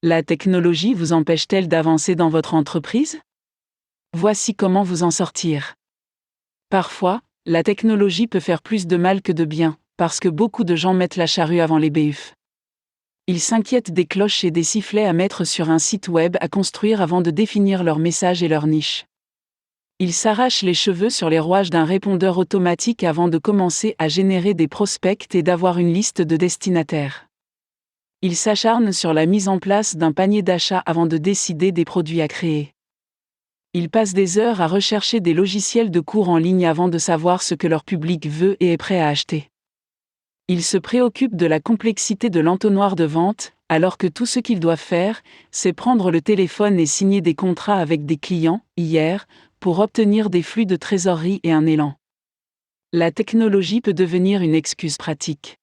La technologie vous empêche-t-elle d'avancer dans votre entreprise? Voici comment vous en sortir. Parfois, la technologie peut faire plus de mal que de bien, parce que beaucoup de gens mettent la charrue avant les bœufs. Ils s'inquiètent des cloches et des sifflets à mettre sur un site web à construire avant de définir leur message et leur niche. Ils s'arrachent les cheveux sur les rouages d'un répondeur automatique avant de commencer à générer des prospects et d'avoir une liste de destinataires. Ils s'acharnent sur la mise en place d'un panier d'achat avant de décider des produits à créer. Ils passent des heures à rechercher des logiciels de cours en ligne avant de savoir ce que leur public veut et est prêt à acheter. Ils se préoccupent de la complexité de l'entonnoir de vente, alors que tout ce qu'ils doivent faire, c'est prendre le téléphone et signer des contrats avec des clients, hier, pour obtenir des flux de trésorerie et un élan. La technologie peut devenir une excuse pratique.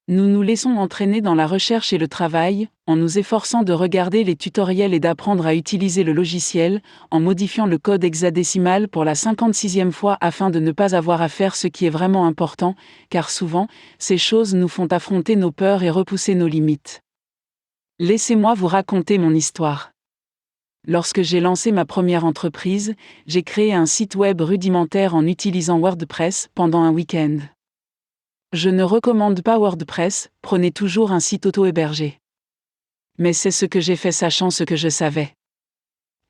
Nous nous laissons entraîner dans la recherche et le travail, en nous efforçant de regarder les tutoriels et d'apprendre à utiliser le logiciel, en modifiant le code hexadécimal pour la 56e fois afin de ne pas avoir à faire ce qui est vraiment important, car souvent, ces choses nous font affronter nos peurs et repousser nos limites. Laissez-moi vous raconter mon histoire. Lorsque j'ai lancé ma première entreprise, j'ai créé un site web rudimentaire en utilisant WordPress pendant un week-end. Je ne recommande pas WordPress, prenez toujours un site auto-hébergé. Mais c'est ce que j'ai fait sachant ce que je savais.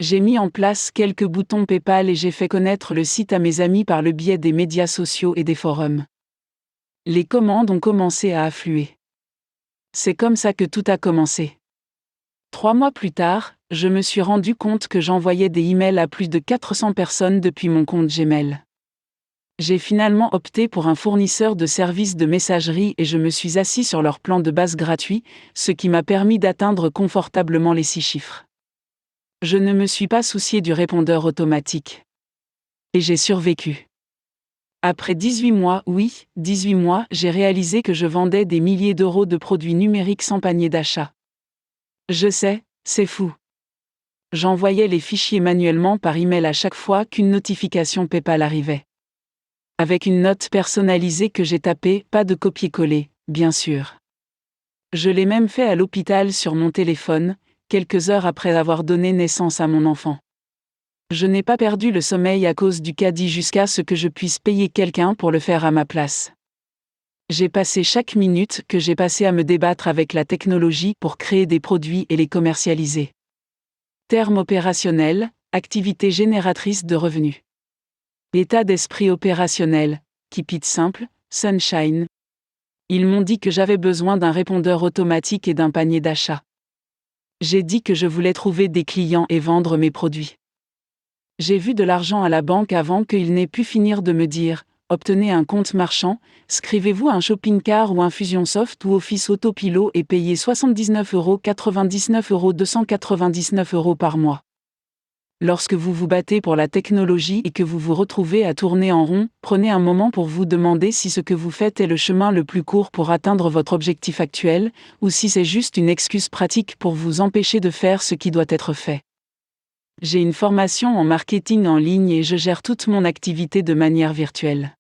J'ai mis en place quelques boutons PayPal et j'ai fait connaître le site à mes amis par le biais des médias sociaux et des forums. Les commandes ont commencé à affluer. C'est comme ça que tout a commencé. 3 mois plus tard, je me suis rendu compte que j'envoyais des emails à plus de 400 personnes depuis mon compte Gmail. J'ai finalement opté pour un fournisseur de services de messagerie et je me suis assis sur leur plan de base gratuit, ce qui m'a permis d'atteindre confortablement les 6 chiffres. Je ne me suis pas soucié du répondeur automatique. Et j'ai survécu. Après 18 mois, 18 mois, j'ai réalisé que je vendais des milliers d'euros de produits numériques sans panier d'achat. Je sais, c'est fou. J'envoyais les fichiers manuellement par email à chaque fois qu'une notification PayPal arrivait. Avec une note personnalisée que j'ai tapée, pas de copier-coller, bien sûr. Je l'ai même fait à l'hôpital sur mon téléphone, quelques heures après avoir donné naissance à mon enfant. Je n'ai pas perdu le sommeil à cause du caddie jusqu'à ce que je puisse payer quelqu'un pour le faire à ma place. J'ai passé chaque minute que j'ai passée à me débattre avec la technologie pour créer des produits et les commercialiser. Terme opérationnel, activité génératrice de revenus. État d'esprit opérationnel, keep it simple, sunshine. Ils m'ont dit que j'avais besoin d'un répondeur automatique et d'un panier d'achat. J'ai dit que je voulais trouver des clients et vendre mes produits. J'ai vu de l'argent à la banque avant qu'ils n'aient pu finir de me dire « Obtenez un compte marchand, scrivez-vous un shopping cart ou Infusionsoft ou Office Autopilot et payez 79,99 €, 299 € par mois. » Lorsque vous vous battez pour la technologie et que vous vous retrouvez à tourner en rond, prenez un moment pour vous demander si ce que vous faites est le chemin le plus court pour atteindre votre objectif actuel, ou si c'est juste une excuse pratique pour vous empêcher de faire ce qui doit être fait. J'ai une formation en marketing en ligne et je gère toute mon activité de manière virtuelle.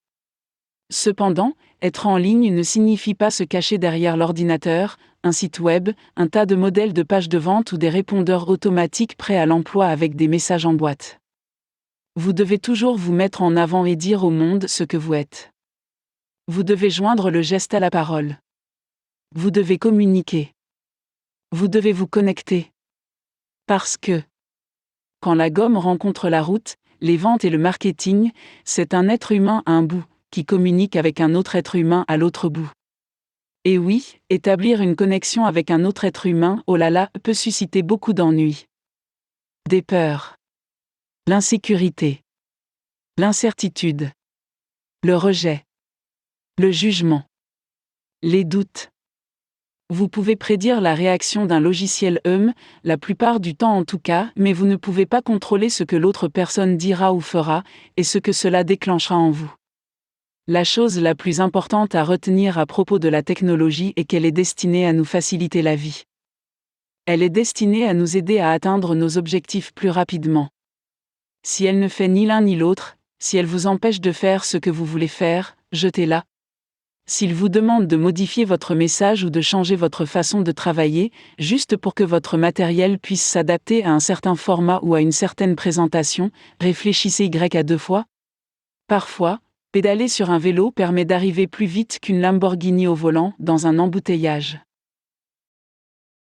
Cependant, être en ligne ne signifie pas se cacher derrière l'ordinateur, un site web, un tas de modèles de pages de vente ou des répondeurs automatiques prêts à l'emploi avec des messages en boîte. Vous devez toujours vous mettre en avant et dire au monde ce que vous êtes. Vous devez joindre le geste à la parole. Vous devez communiquer. Vous devez vous connecter. Parce que, quand la gomme rencontre la route, les ventes et le marketing, c'est un être humain à un bout, qui communique avec un autre être humain à l'autre bout. Et oui, établir une connexion avec un autre être humain, oh là là, peut susciter beaucoup d'ennuis. Des peurs. L'insécurité. L'incertitude. Le rejet. Le jugement. Les doutes. Vous pouvez prédire la réaction d'un logiciel la plupart du temps en tout cas, mais vous ne pouvez pas contrôler ce que l'autre personne dira ou fera, et ce que cela déclenchera en vous. La chose la plus importante à retenir à propos de la technologie est qu'elle est destinée à nous faciliter la vie. Elle est destinée à nous aider à atteindre nos objectifs plus rapidement. Si elle ne fait ni l'un ni l'autre, si elle vous empêche de faire ce que vous voulez faire, jetez-la. S'il vous demande de modifier votre message ou de changer votre façon de travailler, juste pour que votre matériel puisse s'adapter à un certain format ou à une certaine présentation, réfléchissez Y à deux fois. Parfois, pédaler sur un vélo permet d'arriver plus vite qu'une Lamborghini au volant dans un embouteillage.